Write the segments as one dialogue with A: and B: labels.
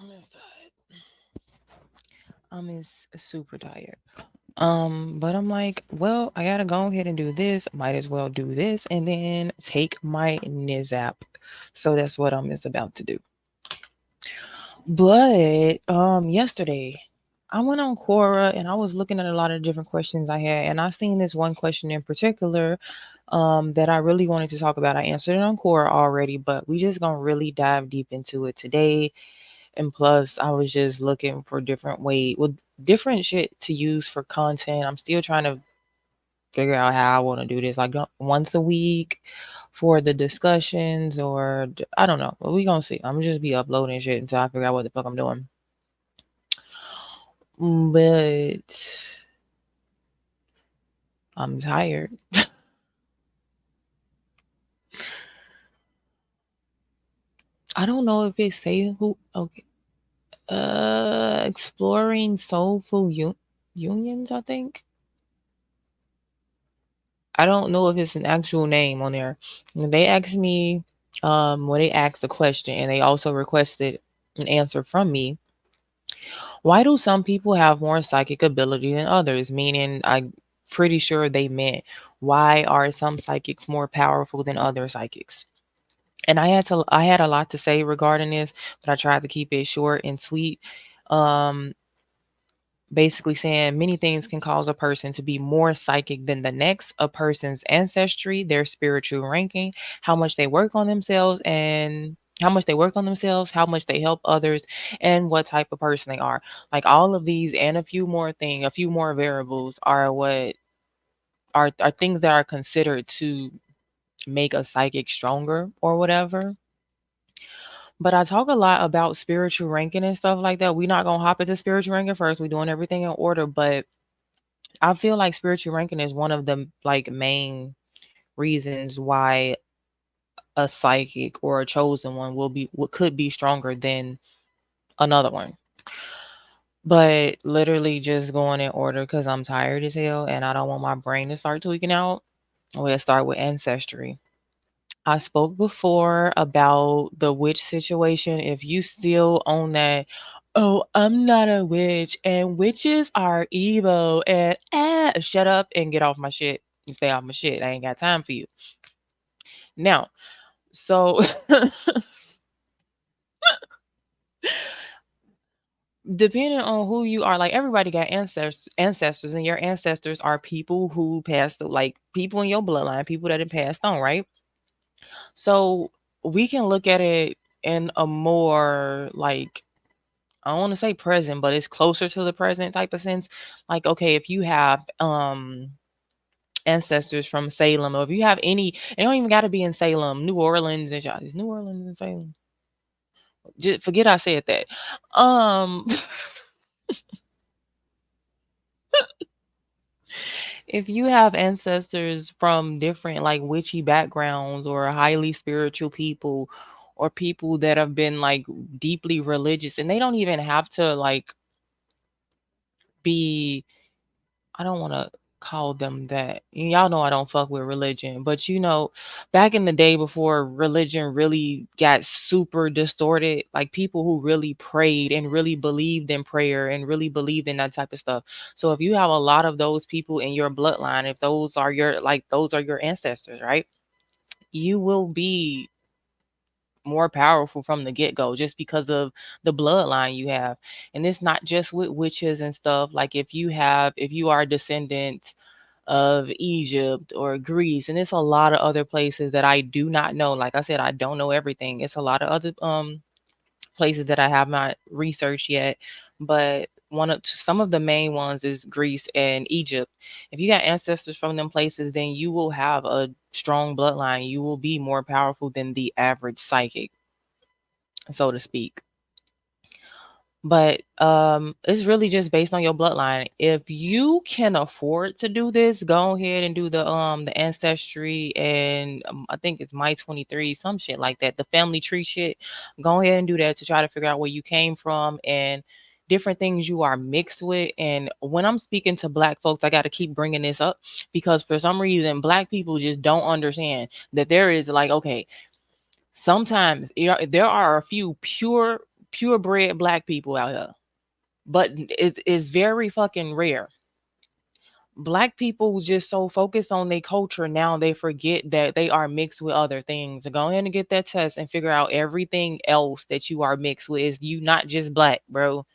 A: just tired. Super tired. But I'm like, well, I gotta go ahead and do this. Might as well do this and then take my nizap. So that's what I'm just about to do. But yesterday I went on Quora and I was looking at a lot of different questions I had, and I seen this one question in particular that I really wanted to talk about. I answered it on Quora already, but we just gonna really dive deep into it today. And plus, I was just looking for different different shit to use for content. I'm still trying to figure out how I want to do this, like once a week for the discussions, or I don't know. But we gonna see. I'm gonna just be uploading shit until I figure out what the fuck I'm doing. But I'm tired. I don't know if it say who. Okay. Exploring soulful unions. I think. I don't know if it's an actual name on there. They asked me, when they asked a question, and they also requested an answer from me. Why do some people have more psychic ability than others? Meaning, I'm pretty sure they meant, why are some psychics more powerful than other psychics? And I had a lot to say regarding this, but I tried to keep it short and sweet. Um, Basically saying many things can cause a person to be more psychic than the next: a person's ancestry, their spiritual ranking, how much they work on themselves, how much they help others, and what type of person they are. Like all of these and a few more variables are what are things that are considered to make a psychic stronger or whatever. But I talk a lot about spiritual ranking and stuff like that. We're not gonna hop into spiritual ranking first. We're doing everything in order, but I feel like spiritual ranking is one of the like main reasons why a psychic or a chosen one could be stronger than another one. But literally just going in order because I'm tired as hell and I don't want my brain to start tweaking out. We'll start with ancestry. I spoke before about the witch situation. If you still own that, oh, I'm not a witch and witches are evil and shut up and get off my shit. You stay off my shit. I ain't got time for you. Now, so depending on who you are, like everybody got ancestors, and your ancestors are people who passed, like people in your bloodline, people that have passed on, right? So we can look at it in a more like, I don't want to say present, but it's closer to the present type of sense. Like, okay, if you have ancestors from Salem, or if you have any, it don't even got to be in Salem, New Orleans, and is New Orleans and Salem? Just forget I said that. Um, if you have ancestors from different like witchy backgrounds or highly spiritual people, or people that have been like deeply religious, and they don't even have to like be, I don't want to call them that. Y'all know I don't fuck with religion, but back in the day before religion really got super distorted, like people who really prayed and really believed in prayer and really believed in that type of stuff. So if you have a lot of those people in your bloodline, if those are your ancestors, right? You will be more powerful from the get-go just because of the bloodline you have. And it's not just with witches and stuff. Like if you are a descendant of Egypt or Greece, and it's a lot of other places that I do not know. Like I said, I don't know everything. It's a lot of other places that I have not researched yet, but some of the main ones is Greece and Egypt. If you got ancestors from them places, then you will have a strong bloodline. You will be more powerful than the average psychic, so to speak. But it's really just based on your bloodline. If you can afford to do this, go ahead and do the ancestry, and I think it's my 23, some shit like that, the family tree shit. Go ahead and do that to try to figure out where you came from and different things you are mixed with. And when I'm speaking to black folks, I got to keep bringing this up because for some reason black people just don't understand that there is like, okay, sometimes there are a few purebred black people out here, but it's very fucking rare. Black people just so focused on their culture now they forget that they are mixed with other things. So go ahead and get that test and figure out everything else that you are mixed with. Is you not just black, bro.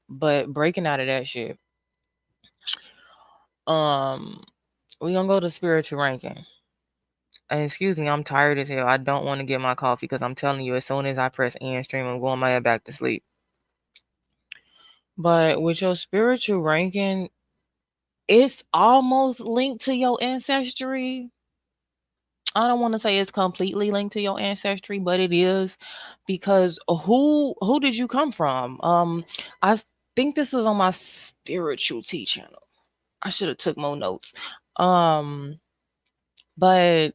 A: But breaking out of that shit. Um, we gonna go to spiritual ranking. And excuse me, I'm tired as hell. I don't want to get my coffee because I'm telling you, as soon as I press end stream, I'm going my head back to sleep. But with your spiritual ranking, it's almost linked to your ancestry. I don't want to say it's completely linked to your ancestry, but it is because who did you come from? Think this was on my spiritual T channel. I should have took more notes. Um, but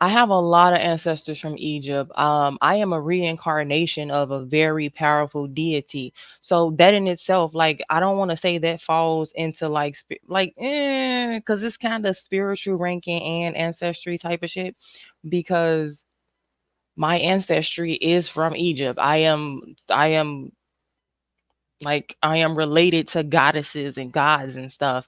A: I have a lot of ancestors from Egypt. I am a reincarnation of a very powerful deity. So that in itself, like, I don't want to say that falls into because it's kind of spiritual ranking and ancestry type of shit. Because my ancestry is from Egypt. I am related to goddesses and gods and stuff,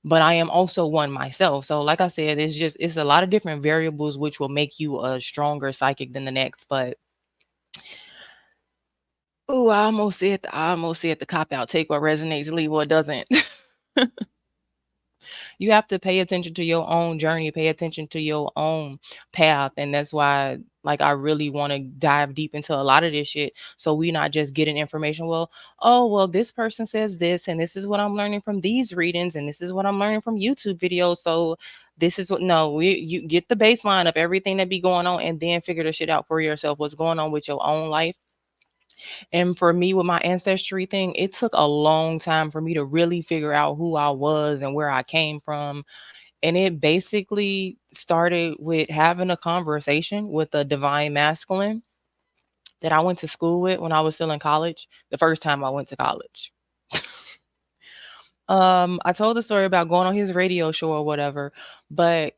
A: but I am also one myself. So like I said, it's a lot of different variables which will make you a stronger psychic than the next. But oh, I almost said the cop out. Take what resonates, leave what doesn't. You have to pay attention to your own journey, pay attention to your own path. And that's why, like, I really want to dive deep into a lot of this shit. So we not just getting information. Well, oh, well, this person says this, and this is what I'm learning from these readings, and this is what I'm learning from YouTube videos. So this is what, no, you get the baseline of everything that be going on and then figure the shit out for yourself, what's going on with your own life. And for me, with my ancestry thing, it took a long time for me to really figure out who I was and where I came from. And it basically started with having a conversation with a divine masculine that I went to school with when I was still in college, the first time I went to college. I told the story about going on his radio show or whatever, but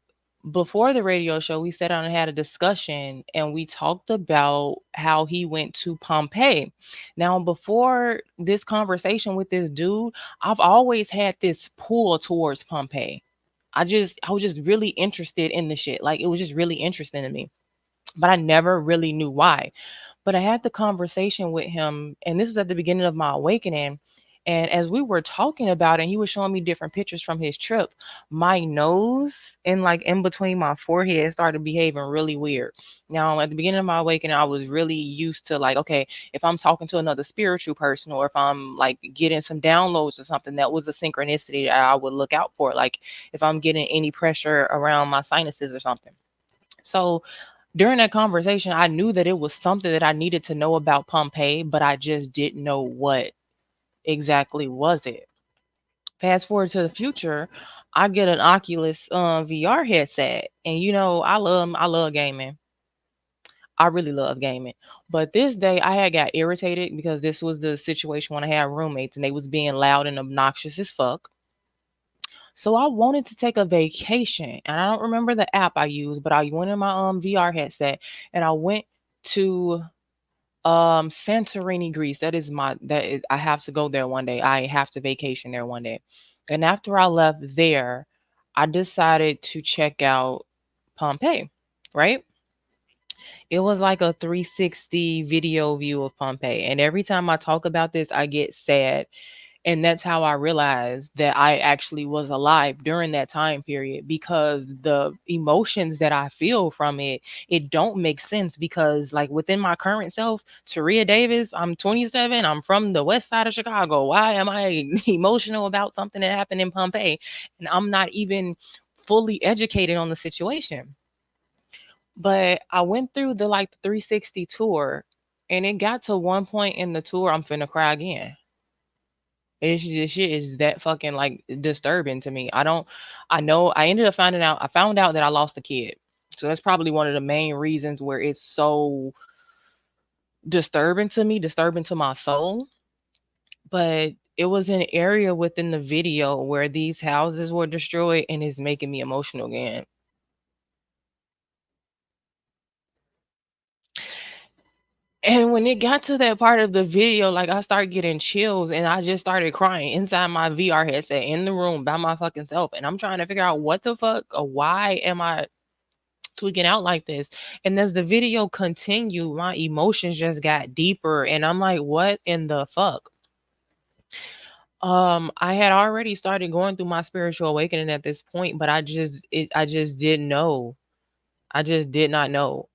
A: before the radio show, we sat down and had a discussion and we talked about how he went to Pompeii. Now, before this conversation with this dude, I've always had this pull towards Pompeii. I was just really interested in the shit. Like, it was just really interesting to me. But I never really knew why. But I had the conversation with him, and this is at the beginning of my awakening. And as we were talking about it, he was showing me different pictures from his trip. My nose and like in between my forehead started behaving really weird. Now, at the beginning of my awakening, I was really used to like, okay, if I'm talking to another spiritual person or if I'm like getting some downloads or something, that was a synchronicity that I would look out for. Like if I'm getting any pressure around my sinuses or something. So during that conversation, I knew that it was something that I needed to know about Pompeii, but I just didn't know what exactly was it. Fast forward to the future, I get an Oculus VR headset, and I love gaming. I really love gaming. But this day I had got irritated because this was the situation when I had roommates and they was being loud and obnoxious as fuck. So I wanted to take a vacation, and I don't remember the app I used, but I went in my VR headset and I went to Santorini, Greece. I have to go there one day. I have to vacation there one day. And after I left there, I decided to check out Pompeii, right? It was like a 360 video view of Pompeii. And every time I talk about this, I get sad. And that's how I realized that I actually was alive during that time period, because the emotions that I feel from it don't make sense. Because like within my current self, Taria Davis, I'm 27, I'm from the west side of Chicago. Why am I emotional about something that happened in Pompeii? And I'm not even fully educated on the situation. But I went through the like 360 tour, and it got to one point in the tour, I'm finna cry again. This shit is that fucking like disturbing to me. I know I ended up I found out that I lost a kid. So that's probably one of the main reasons where it's so disturbing to my soul. But it was an area within the video where these houses were destroyed, and it's making me emotional again. And when it got to that part of the video, like I started getting chills and I just started crying inside my VR headset in the room by my fucking self. And I'm trying to figure out what the fuck or why am I tweaking out like this? And as the video continued, my emotions just got deeper and I'm like, what in the fuck? I had already started going through my spiritual awakening at this point, but I just didn't know. I just did not know.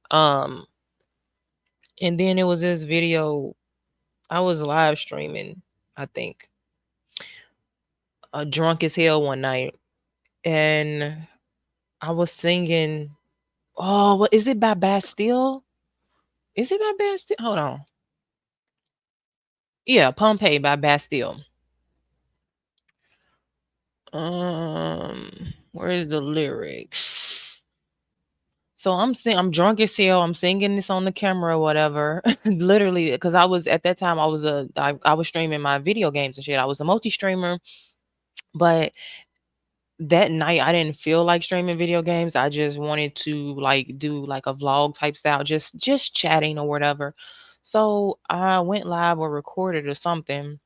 A: And then it was this video I was live streaming, I think, drunk as hell one night, and I was singing. Oh, what is it by Bastille? Is it by Bastille? Hold on. Yeah, Pompeii by Bastille. Where's the lyrics? So I'm drunk as hell. I'm singing this on the camera or whatever. Literally, because I was at that time I was streaming my video games and shit. I was a multi streamer, but that night I didn't feel like streaming video games. I just wanted to like do like a vlog type style, just chatting or whatever. So I went live or recorded or something.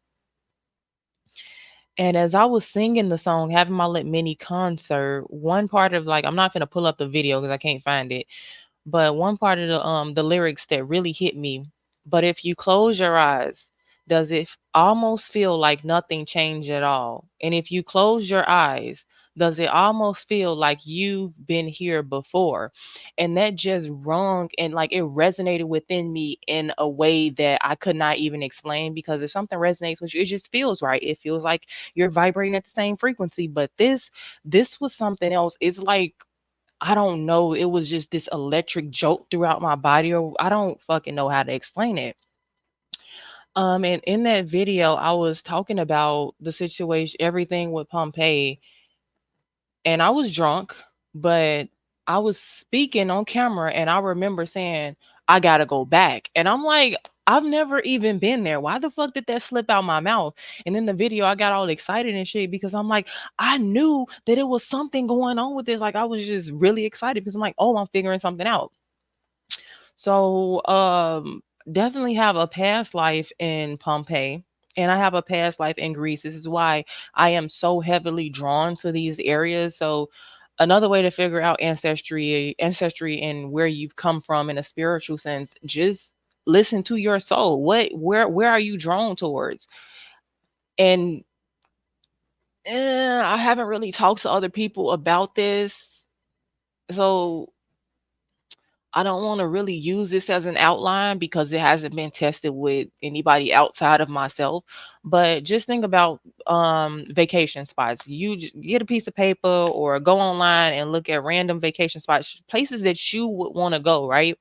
A: And as I was singing the song, having my little mini concert, one part of like I'm not gonna pull up the video because I can't find it. But one part of the lyrics that really hit me, but if you close your eyes, does it almost feel like nothing changed at all? And if you close your eyes, does it almost feel like you've been here before? And that just rung and like it resonated within me in a way that I could not even explain because if something resonates with you, it just feels right. It feels like you're vibrating at the same frequency. But this was something else. It's like I don't know. It was just this electric jolt throughout my body, or I don't fucking know how to explain it. And in that video, I was talking about the situation, everything with Pompeii, and I was drunk, but I was speaking on camera, and I remember saying, "I gotta go back," and I'm like. I've never even been there. Why the fuck did that slip out my mouth? And in the video, I got all excited and shit because I'm like, I knew that it was something going on with this. Like, I was just really excited because I'm like, oh, I'm figuring something out. So, definitely have a past life in Pompeii, and I have a past life in Greece. This is why I am so heavily drawn to these areas. So, another way to figure out ancestry, and where you've come from in a spiritual sense, just listen to your soul. Where are you drawn towards? And I haven't really talked to other people about this, so I don't want to really use this as an outline because it hasn't been tested with anybody outside of myself. But just think about vacation spots. Get a piece of paper or go online and look at random vacation spots, places that you would want to go, right?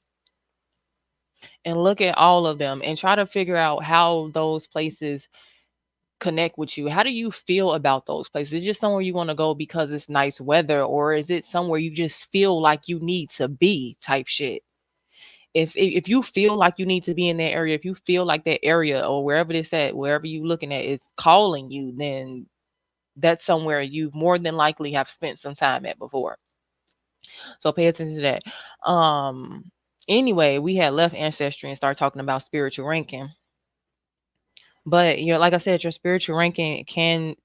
A: And look at all of them and try to figure out how those places connect with you. How do you feel about those places? Is it just somewhere you want to go because it's nice weather, or is it somewhere you just feel like you need to be type shit? If you feel like you need to be in that area, if you feel like that area or wherever it's at, wherever you looking at is calling you, then that's somewhere you more than likely have spent some time at before. So pay attention to that. Anyway, we had left ancestry and started talking about spiritual ranking. But like I said, your spiritual ranking can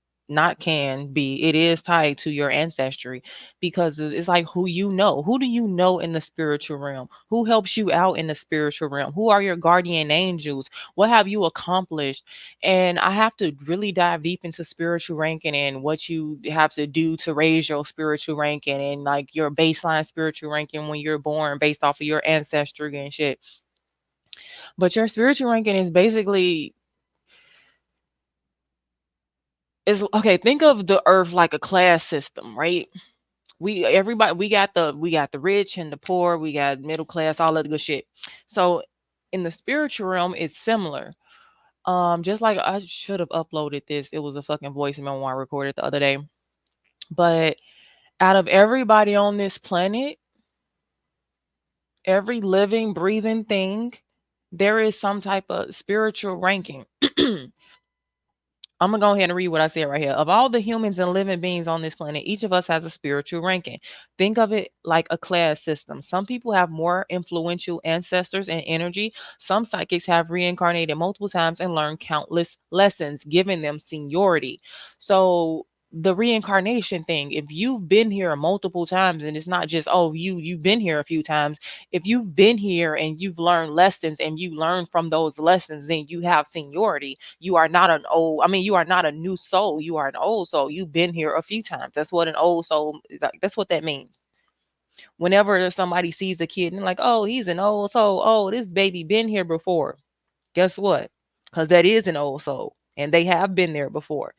A: be, it is tied to your ancestry because it's like who you know. Who do you know in the spiritual realm? Who helps you out in the spiritual realm? Who are your guardian angels? What have you accomplished? And I have to really dive deep into spiritual ranking and what you have to do to raise your spiritual ranking and like your baseline spiritual ranking when you're born based off of your ancestry and shit. But your spiritual ranking is basically is okay, think of the earth like a class system, right? We got the rich and the poor, we got middle class, all that good shit. So in the spiritual realm, it's similar. Just like I should have uploaded this. It was a fucking voice memo I recorded the other day. But out of everybody on this planet, every living, breathing thing, there is some type of spiritual ranking. I'm gonna go ahead and read what I said right here. Of all the humans and living beings on this planet, each of us has a spiritual ranking. Think of it like a class system. Some people have more influential ancestors and energy. Some psychics have reincarnated multiple times and learned countless lessons, giving them seniority. So the reincarnation thing, if you've been here multiple times, and it's not just, oh, you've been here a few times, if you've been here and you've learned lessons and you learn from those lessons, then you have seniority. You are not an old, I mean, you are not a new soul. You are an old soul. You've been here a few times. That's what an old soul is like. That's what that means. Whenever somebody sees a kid and like, oh, he's an old soul. Oh, this baby been here before. Guess what? Because that is an old soul. And they have been there before.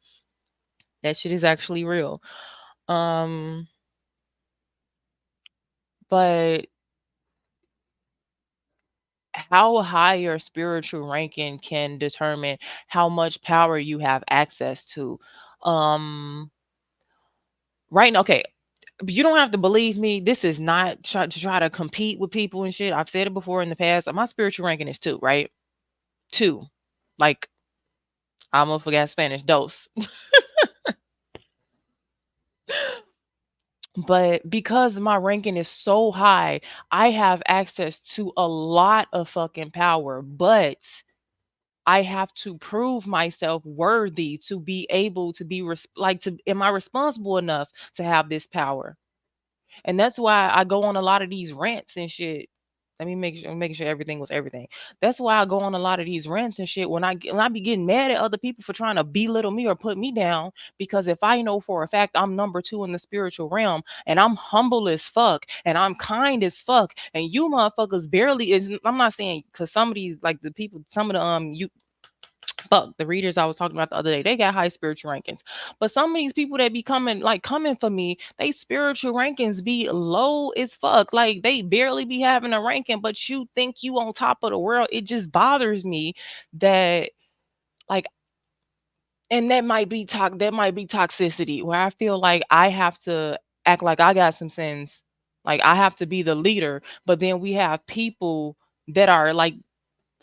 A: That shit is actually real. Um, but how high your spiritual ranking can determine how much power you have access to. Um, right now, okay, you don't have to believe me. This is not to try to compete with people and shit. I've said it before in the past. My spiritual ranking is 2, right? 2. Like, I almost forgot Spanish. Dos. But because my ranking is so high, I have access to a lot of fucking power. But I have to prove myself worthy to be able to be like, to am I responsible enough to have this power? And that's why I go on a lot of these rants and shit. Let me making sure everything was everything. That's why I go on a lot of these rants and shit when I be getting mad at other people for trying to belittle me or put me down, because if I know for a fact I'm number 2 in the spiritual realm and I'm humble as fuck and I'm kind as fuck and you motherfuckers barely is, I'm not saying, cuz some of these, like the people, some of the you fuck the readers I was talking about the other day, they got high spiritual rankings. But some of these people that be coming for me, they spiritual rankings be low as fuck. Like they barely be having a ranking, but you think you on top of the world. It just bothers me that, like, and that might be toxicity where I feel like I have to act like I got some sense. Like I have to be the leader, but then we have people that are like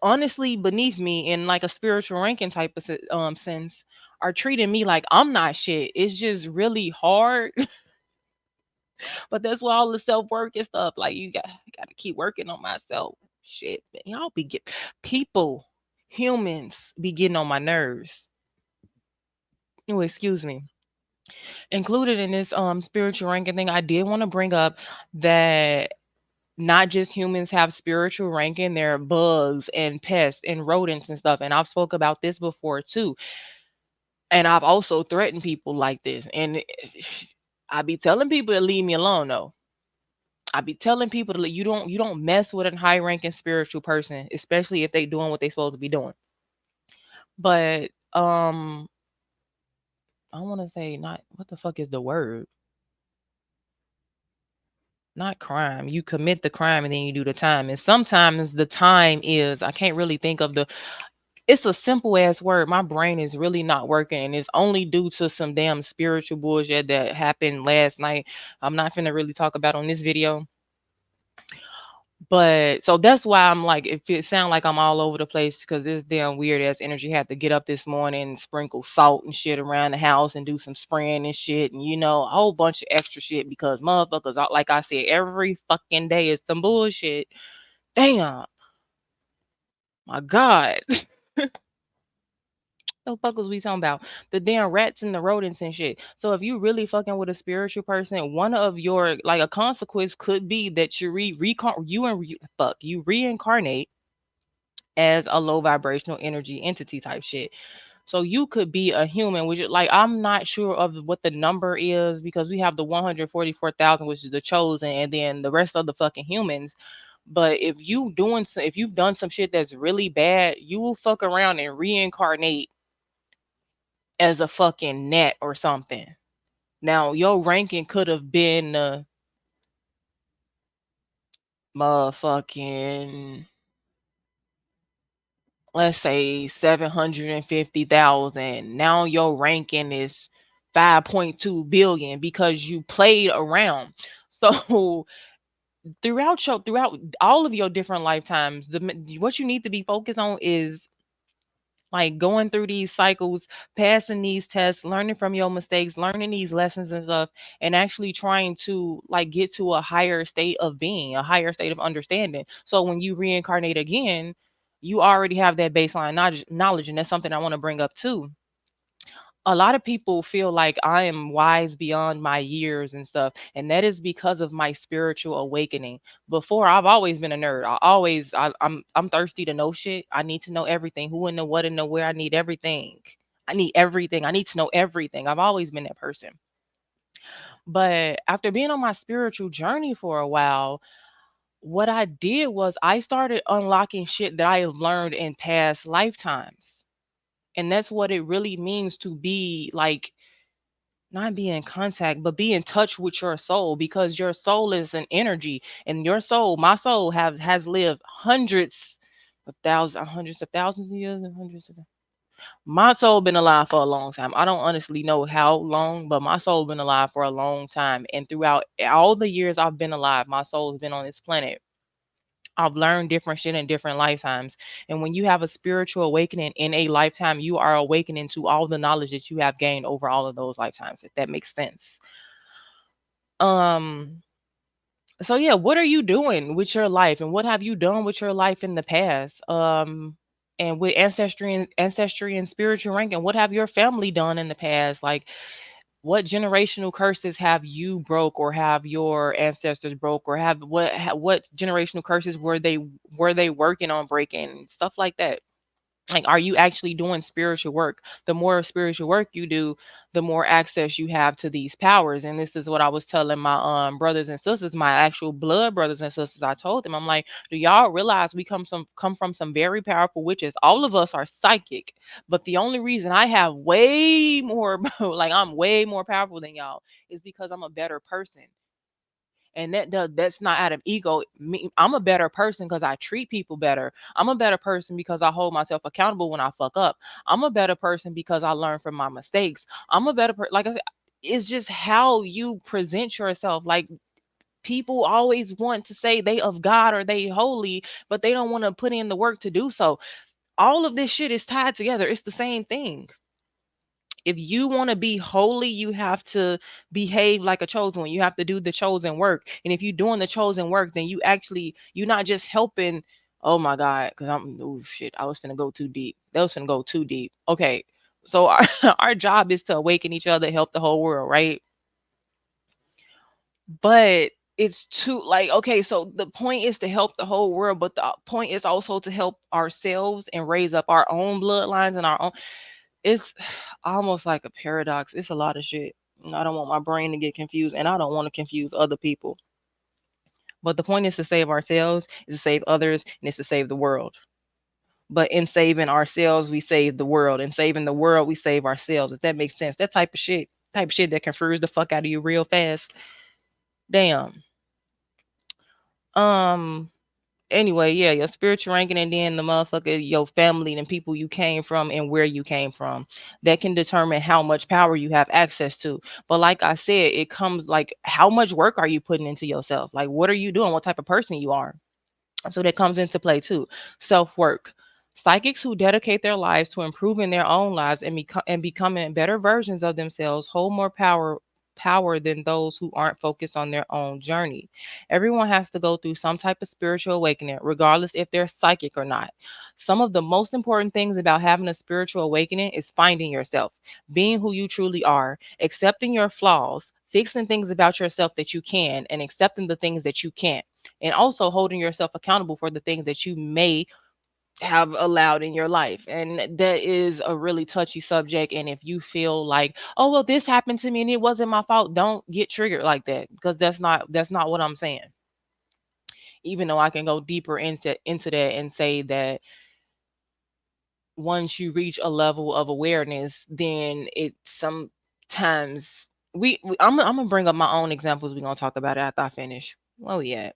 A: honestly beneath me in like a spiritual ranking type of sense, are treating me like I'm not shit. It's just really hard. But that's why all the self-work and stuff, like you gotta keep working on myself. Shit, man. Y'all be get people, humans be getting on my nerves. Oh, excuse me. Included in this spiritual ranking thing, I did want to bring up that not just humans have spiritual ranking, there are bugs and pests and rodents and stuff, and I've spoke about this before too. And I've also threatened people like this. And I be telling people to leave me alone though. I be telling people to you don't mess with a high ranking spiritual person, especially if they doing what they supposed to be doing. But I want to say, not what the fuck is the word? Not crime. You commit the crime and then you do the time. And sometimes the time is, I can't really think of the, it's a simple ass word. My brain is really not working, and it's only due to some damn spiritual bullshit that happened last night. I'm not gonna really talk about on this video. But so that's why I'm like, if it sound like I'm all over the place, because this damn weird ass energy had to get up this morning and sprinkle salt and shit around the house and do some spraying and shit, and a whole bunch of extra shit because motherfuckers, like I said, every fucking day is some bullshit. Damn, my God. The fuck was we talking about? The damn rats and the rodents and shit. So if you really fucking with a spiritual person, one of your, like, a consequence could be that you you reincarnate as a low vibrational energy entity type shit. So you could be a human, which, like, I'm not sure of what the number is, because we have the 144,000, which is the chosen, and then the rest of the fucking humans. But if you've done some shit that's really bad, you will fuck around and reincarnate as a fucking net or something. Now, your ranking could have been motherfucking, let's say 750,000. Now your ranking is 5.2 billion because you played around. So throughout all of your different lifetimes, what you need to be focused on is Like going through these cycles, passing these tests, learning from your mistakes, learning these lessons and stuff, and actually trying to like get to a higher state of being, a higher state of understanding. So when you reincarnate again, you already have that baseline knowledge, and that's something I want to bring up too. A lot of people feel like I am wise beyond my years and stuff, and that is because of my spiritual awakening. Before, I've always been a nerd. I'm thirsty to know shit. I need to know everything. Who and the what and the where. I need everything. I need everything. I need to know everything. I've always been that person. But after being on my spiritual journey for a while, what I did was I started unlocking shit that I have learned in past lifetimes. And that's what it really means to be like, not be in contact, but be in touch with your soul, because your soul is an energy, and your soul, my soul, has lived hundreds of thousands of years, and hundreds of. My soul been alive for a long time. I don't honestly know how long, but my soul been alive for a long time, and throughout all the years I've been alive, my soul's been on this planet. I've learned different shit in different lifetimes. And when you have a spiritual awakening in a lifetime, you are awakening to all the knowledge that you have gained over all of those lifetimes, if that makes sense. Um, so yeah, what are you doing with your life, and what have you done with your life in the past? And with ancestry and spiritual ranking, what have your family done in the past? Like, what generational curses have you broke, or have your ancestors broke, or have what generational curses were they working on breaking, stuff like that. Like, are you actually doing spiritual work? The more spiritual work you do, the more access you have to these powers. And this is what I was telling my brothers and sisters, my actual blood brothers and sisters. I told them, I'm like, do y'all realize we come from some very powerful witches? All of us are psychic, but the only reason I have way more like I'm way more powerful than y'all is because I'm a better person. And that's not out of ego. I'm a better person because I treat people better. I'm a better person because I hold myself accountable when I fuck up. I'm a better person because I learn from my mistakes. I'm a better person. Like I said, it's just how you present yourself. Like, people always want to say they of God or they holy, but they don't want to put in the work to do so. All of this shit is tied together. It's the same thing. If you want to be holy, you have to behave like a chosen one. You have to do the chosen work. And if you're doing the chosen work, then you're not just helping. Oh my God, because oh shit, I was finna go too deep. That was finna go too deep. Okay. So our, our job is to awaken each other, help the whole world, right? But it's too like, okay, so the point is to help the whole world, but the point is also to help ourselves and raise up our own bloodlines and our own. It's almost like a paradox. It's a lot of shit. I don't want my brain to get confused, and I don't want to confuse other people. But the point is to save ourselves, is to save others, and it's to save the world. But in saving ourselves, we save the world. In saving the world, we save ourselves. If that makes sense. That type of shit that confers the fuck out of you real fast. Damn. Um, Anyway, yeah, your spiritual ranking, and then the motherfucker, your family and people you came from and where you came from. That can determine how much power you have access to. But like I said, it comes like, how much work are you putting into yourself? Like, what are you doing? What type of person you are? So that comes into play too. Self work. Psychics who dedicate their lives to improving their own lives and becoming better versions of themselves hold more power than those who aren't focused on their own journey. Everyone has to go through some type of spiritual awakening, regardless if they're psychic or not. Some of the most important things about having a spiritual awakening is finding yourself, being who you truly are, accepting your flaws, fixing things about yourself that you can, and accepting the things that you can't, and also holding yourself accountable for the things that you may have allowed in your life. And that is a really touchy subject. And if you feel like, oh well, this happened to me and it wasn't my fault, don't get triggered like that, because that's not what I'm saying. Even though I can go deeper into that and say that once you reach a level of awareness, then it sometimes I'm gonna bring up my own examples. We're gonna talk about it after I finish. Oh yeah.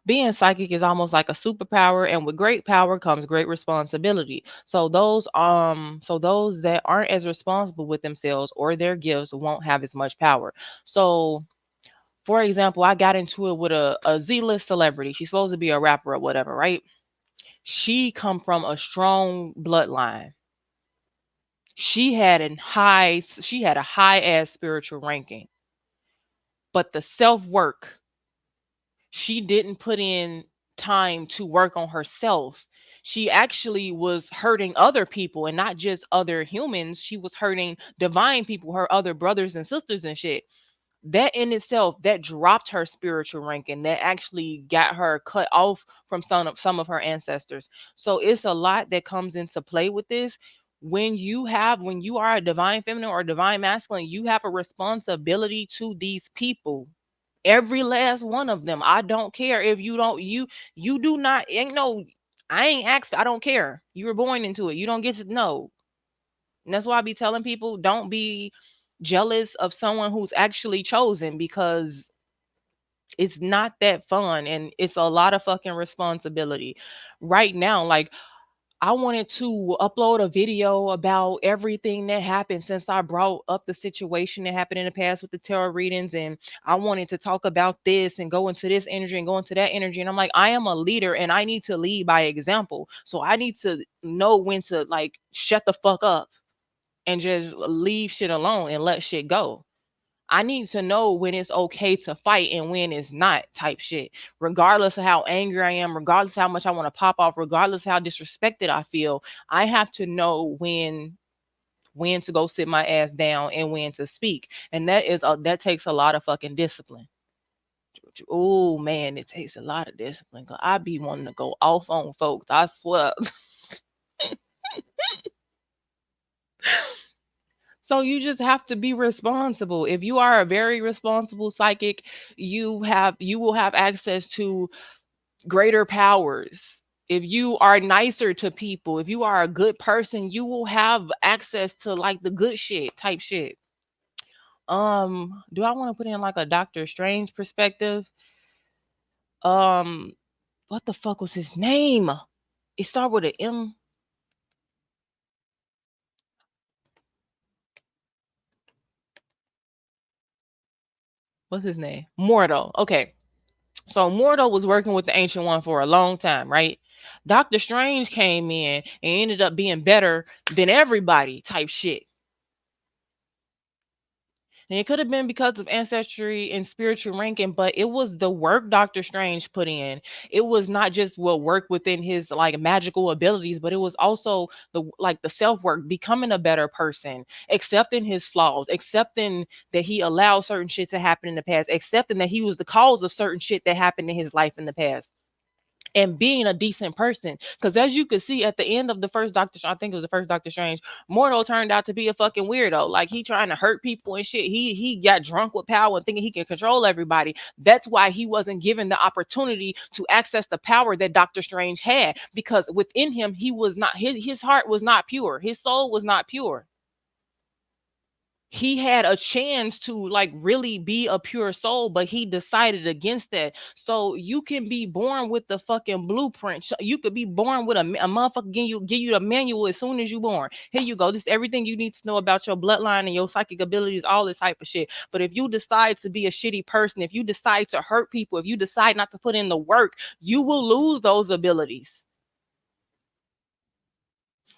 A: Being psychic is almost like a superpower, and with great power comes great responsibility. So those that aren't as responsible with themselves or their gifts won't have as much power. So for example, I got into it with a Z-list celebrity. She's supposed to be a rapper or whatever, right? She come from a strong bloodline. She had a high ass spiritual ranking. But the self-work, she didn't put in time to work on herself. She actually was hurting other people and not just other humans. She was hurting divine people, her other brothers and sisters and shit. That in itself, that dropped her spiritual ranking. That actually got her cut off from some of her ancestors. So it's a lot that comes into play with this. When you are a divine feminine or a divine masculine, you have a responsibility to these people. Every last one of them. I don't care if you don't you do not ain't no I ain't asked. I don't care. You were born into it. You don't get to know. And that's why I be telling people, don't be jealous of someone who's actually chosen, because it's not that fun and it's a lot of fucking responsibility. Right now, like, I wanted to upload a video about everything that happened since I brought up the situation that happened in the past with the tarot readings. And I wanted to talk about this and go into this energy and go into that energy. And I'm like, I am a leader and I need to lead by example. So I need to know when to, like, shut the fuck up and just leave shit alone and let shit go. I need to know when it's okay to fight and when it's not, type shit. Regardless of how angry I am, regardless of how much I want to pop off, regardless of how disrespected I feel, I have to know when to go sit my ass down and when to speak. And that takes a lot of fucking discipline. Oh man, it takes a lot of discipline. Cause I be wanting to go off on folks. I swear. So you just have to be responsible. If you are a very responsible psychic, you will have access to greater powers. If you are nicer to people, if you are a good person, you will have access to, like, the good shit type shit. Do I want to put in like a Doctor Strange perspective? Um, what the fuck was his name? It started with an M. What's his name? Mordo. Okay. So Mordo was working with the Ancient One for a long time, right? Doctor Strange came in and ended up being better than everybody type shit. And it could have been because of ancestry and spiritual ranking, but it was the work Doctor Strange put in. It was not just what work within his, like, magical abilities, but it was also the self work, becoming a better person, accepting his flaws, accepting that he allowed certain shit to happen in the past, accepting that he was the cause of certain shit that happened in his life in the past, and being a decent person. Because as you could see at the end of the first I think it was the first Doctor Strange, Mordo turned out to be a fucking weirdo. Like, he trying to hurt people and shit. He got drunk with power and thinking he can control everybody. That's why he wasn't given the opportunity to access the power that Doctor Strange had, because within him, he was not, his heart was not pure. His soul was not pure. He had a chance to, like, really be a pure soul, but he decided against that. So you can be born with the fucking blueprint. You could be born with a motherfucker give you the manual as soon as you born. Here you go. This is everything you need to know about your bloodline and your psychic abilities, all this type of shit. But if you decide to be a shitty person, if you decide to hurt people, if you decide not to put in the work, you will lose those abilities.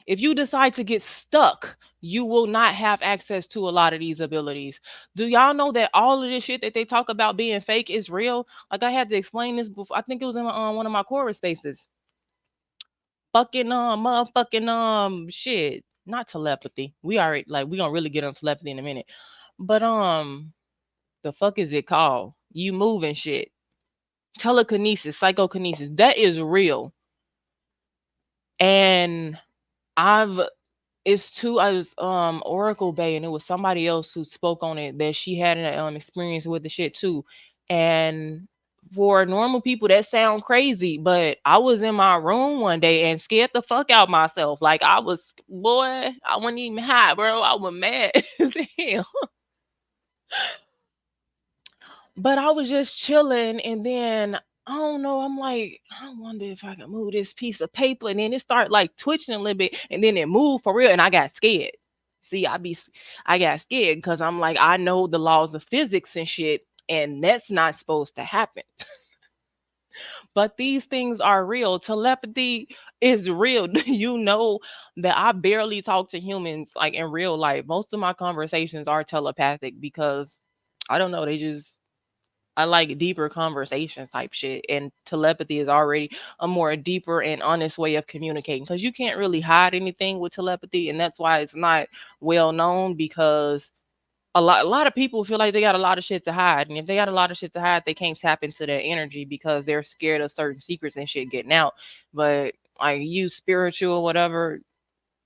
A: If you decide to get stuck, you will not have access to a lot of these abilities. Do y'all know that all of this shit that they talk about being fake is real? Like, I had to explain this before. I think it was in one of my Quora spaces. Fucking motherfucking shit. Not telepathy. We gonna really get on telepathy in a minute. But the fuck is it called? You moving shit. Telekinesis, psychokinesis. That is real. And I've it's too I was Oracle Bay, and it was somebody else who spoke on it, that she had an experience with the shit too. And for normal people that sound crazy, but I was in my room one day and scared the fuck out myself. Like, I was, boy, I wasn't even hot, bro. I was mad as hell. But I was just chilling, and then I don't know. I'm like, I wonder if I can move this piece of paper, and then it started, like, twitching a little bit, and then it moved for real, and I got scared. See, I got scared because I'm like, I know the laws of physics and shit, and that's not supposed to happen. But these things are real. Telepathy is real. You know that I barely talk to humans like in real life. Most of my conversations are telepathic because I don't know, they just I like deeper conversations type shit. And telepathy is already a more deeper and honest way of communicating because you can't really hide anything with telepathy. And that's why it's not well known because a lot of people feel like they got a lot of shit to hide. And if they got a lot of shit to hide, they can't tap into their energy because they're scared of certain secrets and shit getting out. But like you spiritual, whatever,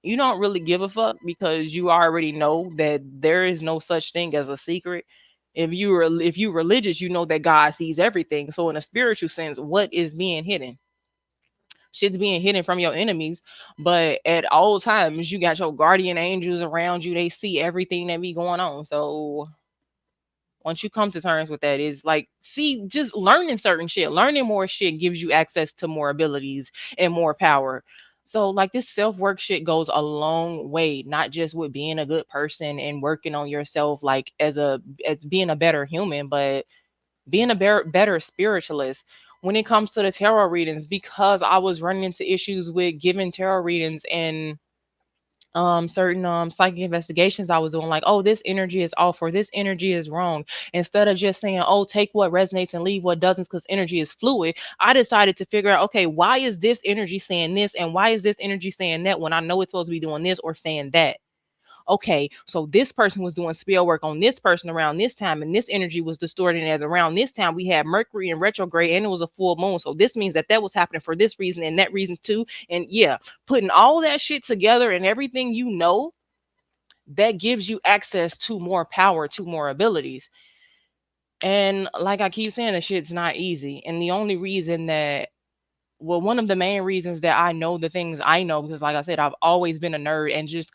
A: you don't really give a fuck because you already know that there is no such thing as a secret. If you religious, you know that God sees everything. So in a spiritual sense, what is being hidden? Shit's being hidden from your enemies, but at all times you got your guardian angels around you. They see everything that be going on. So once you come to terms with that, is like, see, just learning certain shit, learning more shit gives you access to more abilities and more power. So like this self-work shit goes a long way, not just with being a good person and working on yourself like as being a better human, but being a better spiritualist. When it comes to the tarot readings, because I was running into issues with giving tarot readings and certain psychic investigations I was doing, like, oh, this energy is off or this energy is wrong, instead of just saying, oh, take what resonates and leave what doesn't, because energy is fluid. I decided to figure out, okay, why is this energy saying this and why is this energy saying that when I know it's supposed to be doing this or saying that. Okay, so this person was doing spell work on this person around this time, and this energy was distorting as around this time we had Mercury in retrograde and it was a full moon. So this means that that was happening for this reason and that reason too. And yeah, putting all that shit together and everything, that gives you access to more power, to more abilities. And like I keep saying, the shit's not easy. And the only reason that well, one of the main reasons that I know the things I know, because like I said, I've always been a nerd and just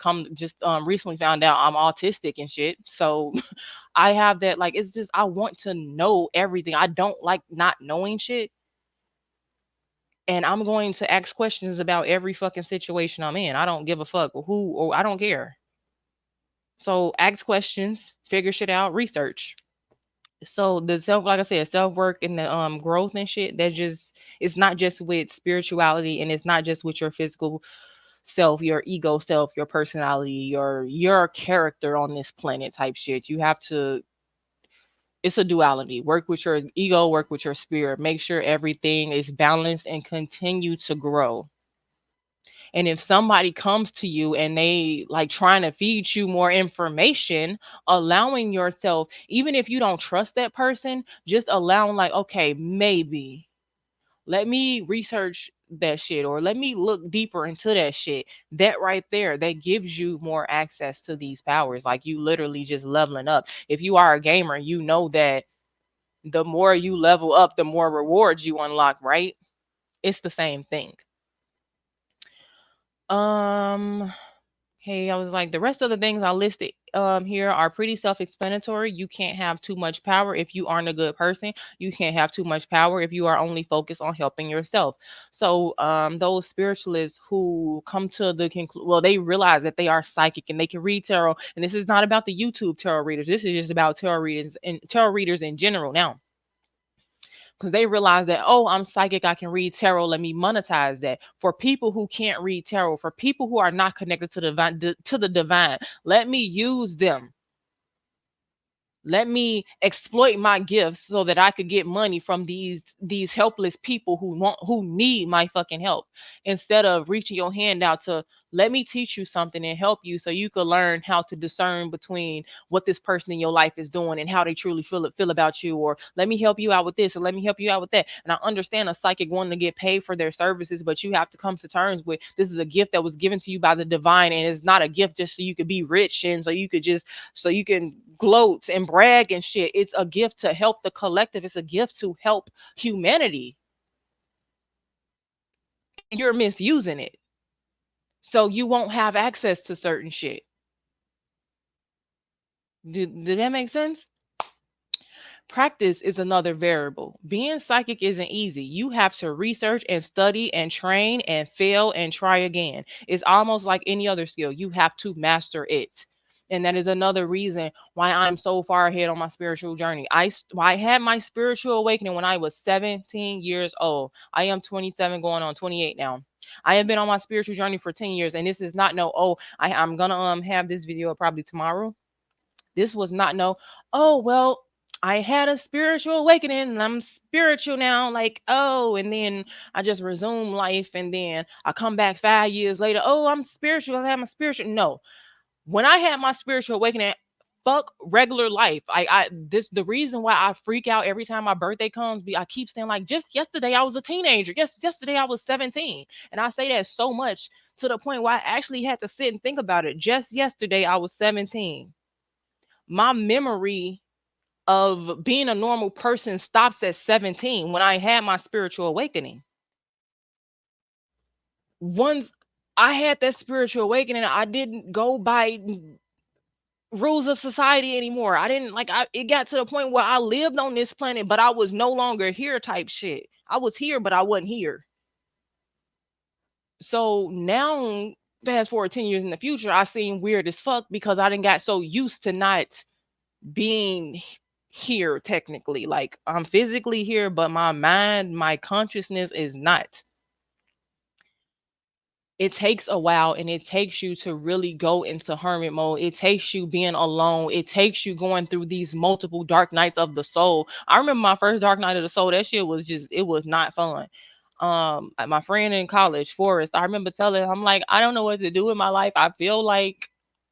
A: recently found out I'm autistic and shit. So I have that, like, it's just I want to know everything. I don't like not knowing shit. And I'm going to ask questions about every fucking situation I'm in. I don't give a fuck who, or I don't care. So ask questions, figure shit out, research. So the self, like I said, self work and the growth and shit, that just, it's not just with spirituality and it's not just with your physical self, your ego self, your personality, your character on this planet type shit. You have to, it's a duality. Work with your ego, work with your spirit, make sure everything is balanced and continue to grow. And if somebody comes to you and they like trying to feed you more information, allowing yourself, even if you don't trust that person, just allowing, like, okay, maybe let me research that shit or let me look deeper into that shit. That right there, that gives you more access to these powers. Like, you literally just leveling up. If you are a gamer, you know that the more you level up, the more rewards you unlock, right? It's the same thing. Um Hey, I was like, the rest of the things I listed here are pretty self-explanatory. You can't have too much power if you aren't a good person. You can't have too much power if you are only focused on helping yourself. So those spiritualists who come to the conclusion, well, they realize that they are psychic and they can read tarot. And this is not about the YouTube tarot readers. This is just about tarot readers in general now, because they realize that, oh, I'm psychic, I can read tarot, let me monetize that. For people who can't read tarot, for people who are not connected to the divine, let me use them. Let me exploit my gifts so that I could get money from these helpless people who need my fucking help, instead of reaching your hand out to, let me teach you something and help you so you could learn how to discern between what this person in your life is doing and how they truly feel about you, or let me help you out with this and let me help you out with that. And I understand a psychic wanting to get paid for their services, but you have to come to terms with, this is a gift that was given to you by the divine, and it's not a gift just so you could be rich and so you can gloat and brag and shit. It's a gift to help the collective. It's a gift to help humanity. And you're misusing it. So you won't have access to certain shit. Did that make sense? Practice is another variable. Being psychic isn't easy. You have to research and study and train and fail and try again. It's almost like any other skill. You have to master it. And that is another reason why I'm so far ahead on my spiritual journey. I had my spiritual awakening when I was 17 years old. I am 27 going on 28 now. I have been on my spiritual journey for 10 years, and this is not no, oh, I'm gonna have this video probably tomorrow. This was not no, oh well, I had a spiritual awakening and I'm spiritual now, like, oh, and then I just resume life and then I come back 5 years later, oh, I'm spiritual, I have my spiritual. No, when I had my spiritual awakening, fuck regular life. I this the reason why I freak out every time my birthday comes. I keep saying, like, just yesterday I was a teenager. Yes, yesterday I was 17. And I say that so much to the point where I actually had to sit and think about it. Just yesterday I was 17. My memory of being a normal person stops at 17 when I had my spiritual awakening. Once I had that spiritual awakening, I didn't go by rules of society anymore. I didn't like it got to the point where I lived on this planet, but I was no longer here type shit. I was here, but I wasn't here. So now, fast forward 10 years in the future, I seem weird as fuck because I didn't got so used to not being here technically. Like, I'm physically here, but my mind, my consciousness is not. It takes a while, and it takes you to really go into hermit mode. It takes you being alone. It takes you going through these multiple dark nights of the soul. I remember my first dark night of the soul. That shit was just, it was not fun. My friend in college, Forrest, I remember telling him, I'm like, I don't know what to do in my life. I feel like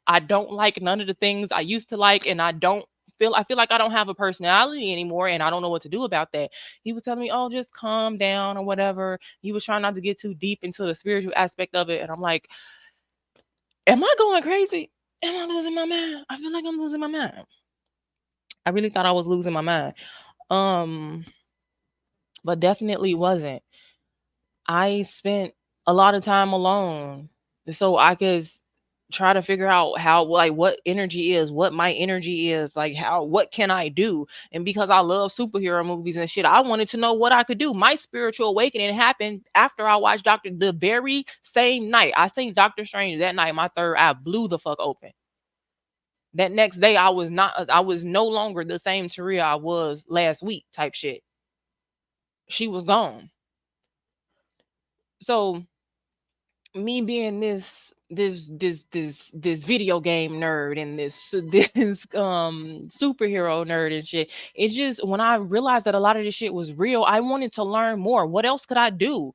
A: I don't like none of the things I used to like, and I feel like I don't have a personality anymore, and I don't know what to do about that. He was telling me, oh, just calm down or whatever. He was trying not to get too deep into the spiritual aspect of it. And I'm like, am I going crazy? Am I losing my mind? I feel like I'm losing my mind. I really thought I was losing my mind. Um, but definitely wasn't. I spent a lot of time alone so I could try to figure out how, like, what energy is, what my energy is, like, how, what can I do. And because I love superhero movies and shit, I wanted to know what I could do. My spiritual awakening happened after I watched Doctor, the very same night I seen Doctor Strange. That night my third eye blew the fuck open. That next day I was no longer the same Taria I was last week type shit. She was gone. So me being this video game nerd and this superhero nerd and shit, it just, when I realized that a lot of this shit was real, I wanted to learn more. What else could I do?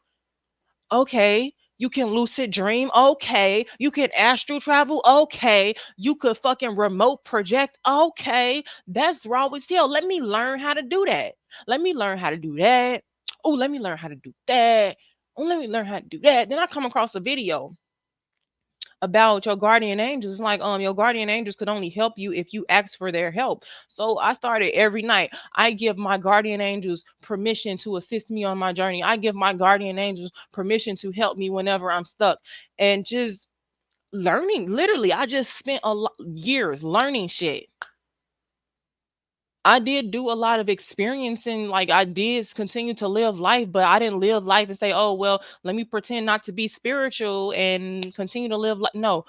A: Okay, you can lucid dream. Okay, you can astral travel. Okay, you could fucking remote project. Okay, that's raw as hell. Let me learn how to do that. Let me learn how to do that. Oh, let me learn how to do that. Oh, let me learn how to do that. Then I come across a video about your guardian angels. Like, your guardian angels could only help you if you ask for their help. So I started every night, I give my guardian angels permission to assist me on my journey. I give my guardian angels permission to help me whenever I'm stuck. And just learning, literally, I just spent years learning shit. I did do a lot of experiencing, like, I did continue to live life, but I didn't live life and say, oh well, let me pretend not to be spiritual and continue to live like, no.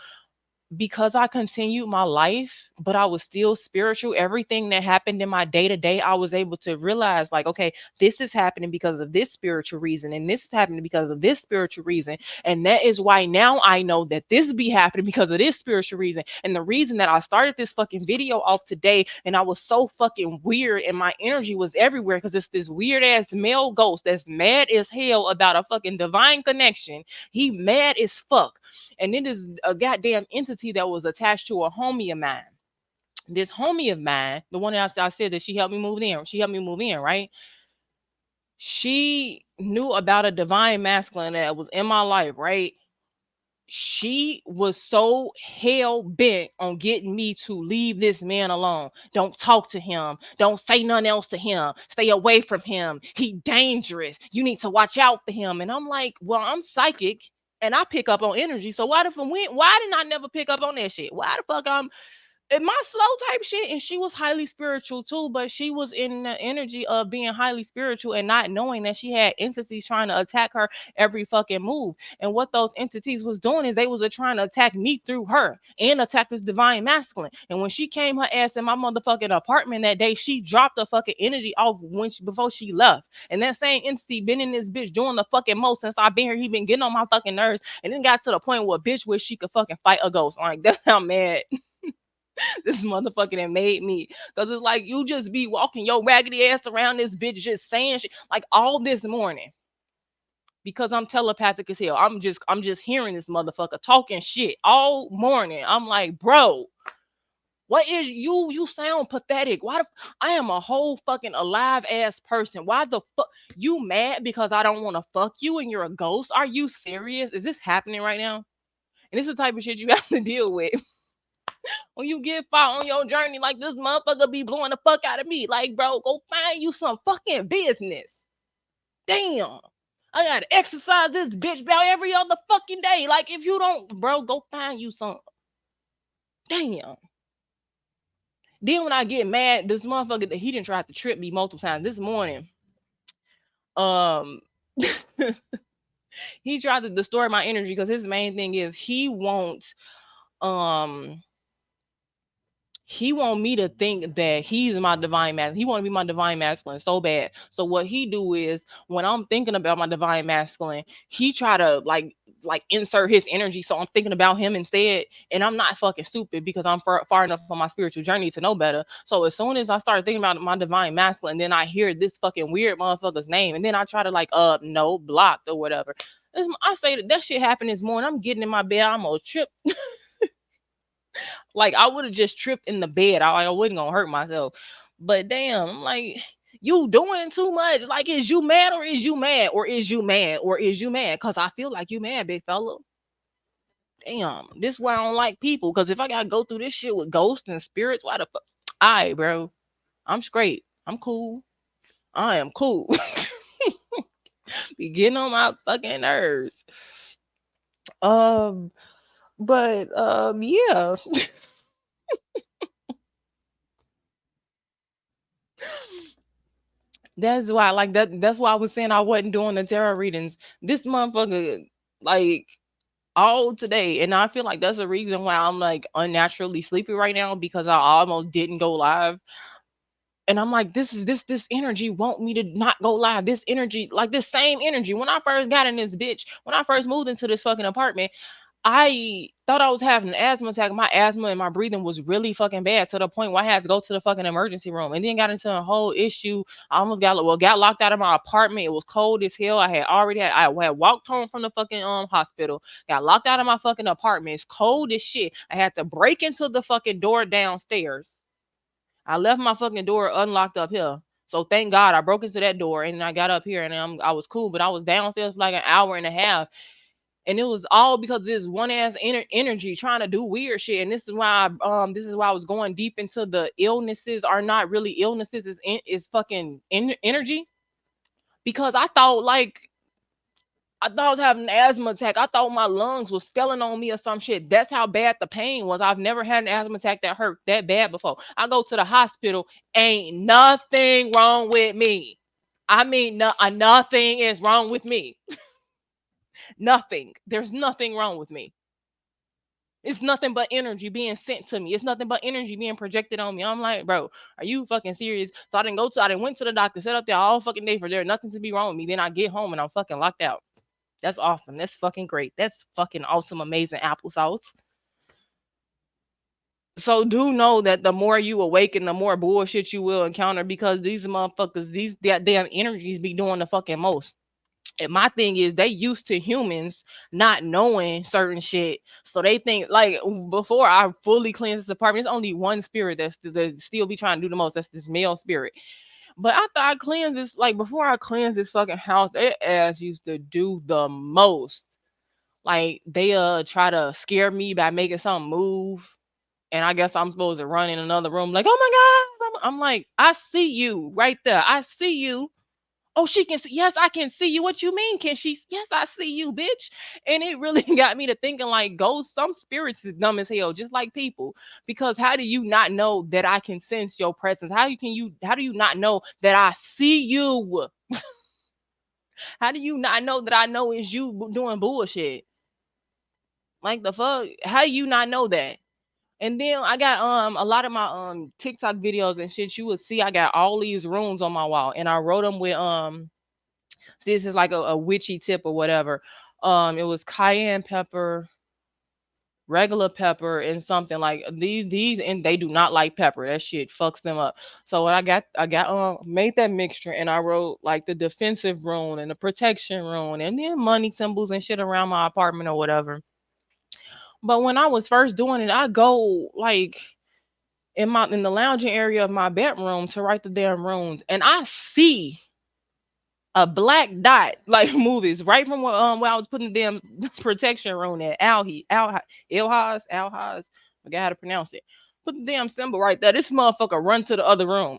A: Because I continued my life, but I was still spiritual, everything that happened in my day to day, I was able to realize, like, okay, this is happening because of this spiritual reason, and this is happening because of this spiritual reason. And that is why now I know that this be happening because of this spiritual reason. And the reason that I started this fucking video off today, and I was so fucking weird, and my energy was everywhere because it's this weird ass male ghost that's mad as hell about a fucking divine connection. He mad as fuck. And it is a goddamn entity that was attached to a homie of mine. This homie of mine, the one that I said that she helped me move in, right? She knew about a divine masculine that was in my life, right? She was so hell bent on getting me to leave this man alone. Don't talk to him. Don't say nothing else to him. Stay away from him. He dangerous. You need to watch out for him. And I'm like, well, I'm psychic and I pick up on energy. So why didn't I never pick up on that shit? Why the fuck my slow type shit, and she was highly spiritual too, but she was in the energy of being highly spiritual and not knowing that she had entities trying to attack her every fucking move. And what those entities was doing is they was trying to attack me through her and attack this divine masculine. And when she came her ass in my motherfucking apartment that day, she dropped the fucking entity off before she left. And that same entity been in this bitch doing the fucking most since I've been here. He been getting on my fucking nerves, and then got to the point where a bitch wish she could fucking fight a ghost. Like, that's how mad this motherfucker that made me. Cause it's like you just be walking your raggedy ass around this bitch just saying shit. Like all this morning. Because I'm telepathic as hell. I'm just hearing this motherfucker talking shit all morning. I'm like, bro, what is you? You sound pathetic. Why I am a whole fucking alive ass person. Why the fuck you mad because I don't want to fuck you and you're a ghost? Are you serious? Is this happening right now? And this is the type of shit you have to deal with when you get far on your journey. Like this motherfucker be blowing the fuck out of me. Like, bro, go find you some fucking business. Damn. I gotta exercise this bitch about every other fucking day. Like, if you don't, bro, go find you some. Damn. Then when I get mad, this motherfucker that he didn't try to trip me multiple times this morning. Um he tried to distort my energy because his main thing is um he want me to think that he's my divine masculine. He want to be my divine masculine so bad. So what he do is when I'm thinking about my divine masculine, he try to like insert his energy. So I'm thinking about him instead. And I'm not fucking stupid because I'm far enough on my spiritual journey to know better. So as soon as I start thinking about my divine masculine, then I hear this fucking weird motherfucker's name, and then I try to like no blocked or whatever. I say that shit happened this morning. I'm getting in my bed. I'm gonna trip. Like I would have just tripped in the bed. I wasn't gonna hurt myself. But damn, I'm like, you doing too much. Like, is you mad or is you mad? Or is you mad? Or is you mad? Cause I feel like you mad, big fella. Damn. This is why I don't like people. Cause if I gotta go through this shit with ghosts and spirits, why the fuck? Alright, bro. I'm straight. I'm cool. I am cool. Be getting on my fucking nerves. Um, but yeah. That's why, like that's why I was saying I wasn't doing the tarot readings. This motherfucker, like all today, and I feel like that's the reason why I'm like unnaturally sleepy right now because I almost didn't go live. And I'm like, this energy want me to not go live. This energy, like this same energy. When I first got in this bitch, when I first moved into this fucking apartment, I thought I was having an asthma attack. My asthma and my breathing was really fucking bad to the point where I had to go to the fucking emergency room, and then got into a whole issue. I almost got locked out of my apartment. It was cold as hell. I had walked home from the fucking hospital. Got locked out of my fucking apartment. It's cold as shit. I had to break into the fucking door downstairs. I left my fucking door unlocked up here. So thank God I broke into that door and I got up here and I was cool. But I was downstairs for like an hour and a half, and it was all because this one ass energy trying to do weird shit. And this is why I was going deep into the illnesses are not really illnesses. Is fucking energy. Because I thought I was having an asthma attack. I thought my lungs was spelling on me or some shit. That's how bad the pain was. I've never had an asthma attack that hurt that bad before. I go to the hospital, ain't nothing wrong with me. I mean, nothing is wrong with me. Nothing. There's nothing wrong with me. It's nothing but energy being sent to me. It's nothing but energy being projected on me. I'm like, bro, are you fucking serious? So I didn't went to the doctor, sat up there all fucking day for there, nothing to be wrong with me. Then I get home and I'm fucking locked out. That's awesome. That's fucking great. That's fucking awesome, amazing applesauce. So do know that the more you awaken, the more bullshit you will encounter because these motherfuckers, these damn energies be doing the fucking most. And my thing is they used to humans not knowing certain shit. So they think like before I fully cleanse this apartment, there's only one spirit that still be trying to do the most. That's this male spirit. But after I cleanse this, like before I cleanse this fucking house, their ass used to do the most. Like they try to scare me by making something move. And I guess I'm supposed to run in another room like, oh my God. I'm like, I see you right there. I see you. Oh, she can see. Yes, I can see you. What you mean? Can she? Yes, I see you, bitch. And it really got me to thinking like ghosts, some spirits is dumb as hell, just like people. Because how do you not know that I can sense your presence? How do you not know that I see you? How do you not know that I know it's you doing bullshit? Like the fuck? How do you not know that? And then I got a lot of my TikTok videos and shit. You would see I got all these rooms on my wall, and I wrote them with this is like a witchy tip or whatever. It was cayenne pepper, regular pepper, and something like these, and they do not like pepper. That shit fucks them up. So what I got made that mixture, and I wrote like the defensive rune and the protection rune, and then money symbols and shit around my apartment or whatever. But when I was first doing it, I go like in the lounging area of my bedroom to write the damn runes, and I see a black dot like movies right from where I was putting the damn protection rune at Alhaz. I forgot how to pronounce it. Put the damn symbol right there. This motherfucker run to the other room.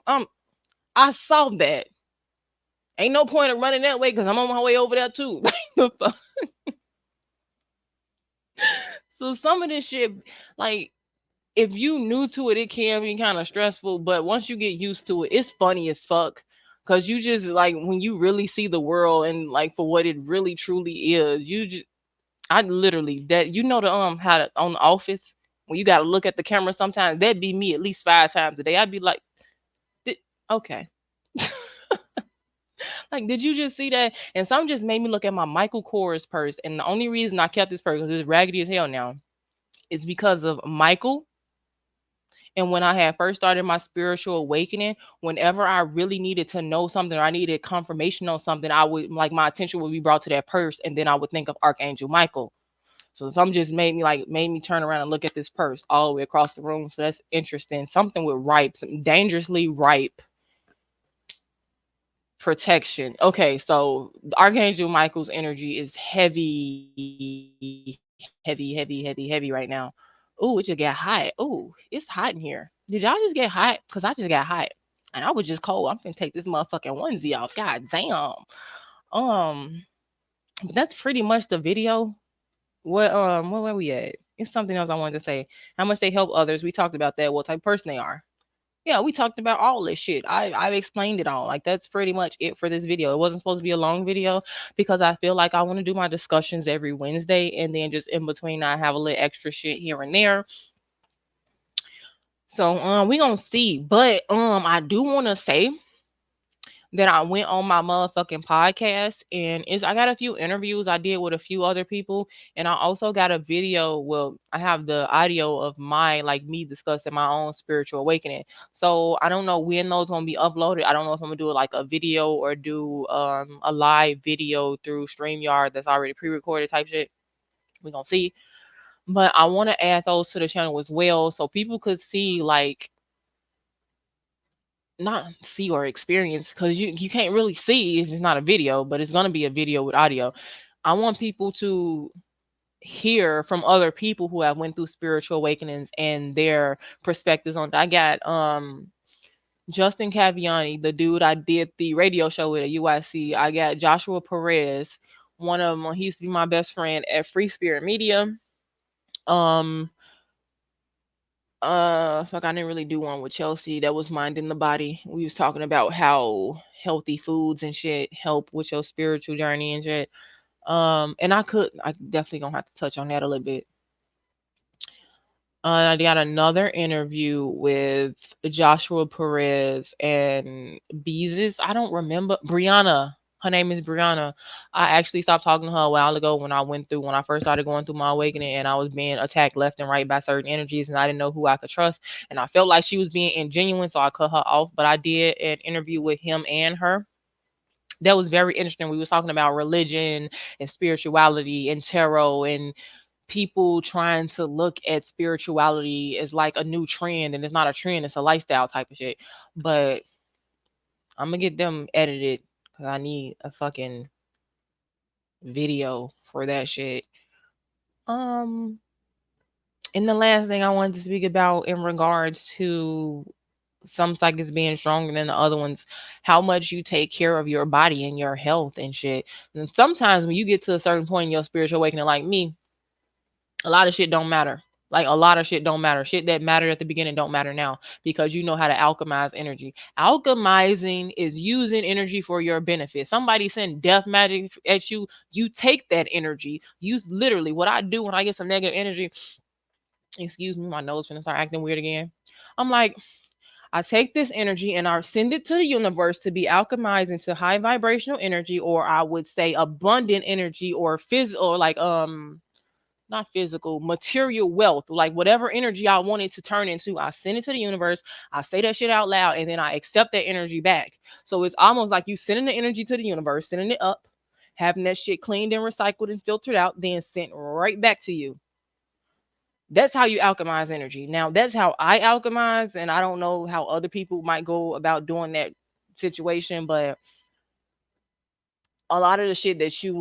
A: I saw that. Ain't no point of running that way because I'm on my way over there too. So some of this shit, like if you new to it, it can be kind of stressful. But once you get used to it, it's funny as fuck. Cause you just like when you really see the world and like for what it really truly is, I literally that the how to on the office when you gotta look at the camera sometimes that'd be me at least 5 times a day. I'd be like, okay. Like, did you just see that? And some just made me look at my Michael Kors purse. And the only reason I kept this purse, because it's raggedy as hell now, is because of Michael. And when I had first started my spiritual awakening, whenever I really needed to know something or I needed confirmation on something, I would like my attention would be brought to that purse, and then I would think of Archangel Michael. So some just made me turn around and look at this purse all the way across the room. So that's interesting. Something with ripe, some dangerously ripe protection. Okay, so Archangel Michael's energy is heavy right now. Ooh, it just got hot. Ooh, it's hot in here. Did y'all just get hot? Cause I just got hot, and I was just cold. I'm gonna take this motherfucking onesie off. God damn. Um, but that's pretty much the video. Where were we at? It's something else I wanted to say. How much they help others. We talked about that. What type of person they are. Yeah, we talked about all this shit. I've explained it all. Like that's pretty much it for this video. It wasn't supposed to be a long video because I feel like I want to do my discussions every Wednesday, and then just in between I have a little extra shit here and there. So we gonna see. But I do wanna say that I went on my motherfucking podcast, and I got a few interviews I did with a few other people, and I also got a video. Well, I have the audio of my like me discussing my own spiritual awakening. So I don't know when those gonna be uploaded. I don't know if I'm gonna do like a video or do a live video through StreamYard that's already pre-recorded type shit. We gonna see. But I want to add those to the channel as well so people could see like not see or experience because you can't really see if it's not a video, but it's going to be a video with audio. I want people to hear from other people who have went through spiritual awakenings and their perspectives on it. I got Justin Caviani, the dude I did the radio show with at UIC. I got Joshua Perez, one of them. He used to be my best friend at Free Spirit Media. um Fuck, I didn't really do one with Chelsea. That was Mind in the Body. We was talking about how healthy foods and shit help with your spiritual journey and shit. And I definitely gonna have to touch on that a little bit. I got another interview with Joshua Perez and Beezus. I don't remember Brianna. Her name is Brianna. I actually stopped talking to her a while ago when I first started going through my awakening, and I was being attacked left and right by certain energies, and I didn't know who I could trust. And I felt like she was being ingenuine, so I cut her off. But I did an interview with him and her. That was very interesting. We was talking about religion and spirituality and tarot and people trying to look at spirituality as like a new trend, and it's not a trend, it's a lifestyle type of shit. But I'm gonna get them edited because I need a fucking video for that shit. Um and the last thing I wanted to speak about in regards to some psychics being stronger than the other ones, how much you take care of your body and your health and shit. And sometimes when you get to a certain point in your spiritual awakening, like me, a lot of shit don't matter. Like a lot of shit don't matter. Shit that mattered at the beginning don't matter now because you know how to alchemize energy. Alchemizing is using energy for your benefit. Somebody send death magic at you, you take that energy. Use literally what I do when I get some negative energy. Excuse me, my nose finna start acting weird again. I'm like, I take this energy and I send it to the universe to be alchemized into high vibrational energy, or I would say abundant energy, or physical, or like not physical, material wealth, like whatever energy I want it to turn into. I send it to the universe. I say that shit out loud, and then I accept that energy back. So it's almost like you sending the energy to the universe, sending it up, having that shit cleaned and recycled and filtered out, then sent right back to you. That's how you alchemize energy. Now, that's how I alchemize, and I don't know how other people might go about doing that situation, but a lot of the shit that you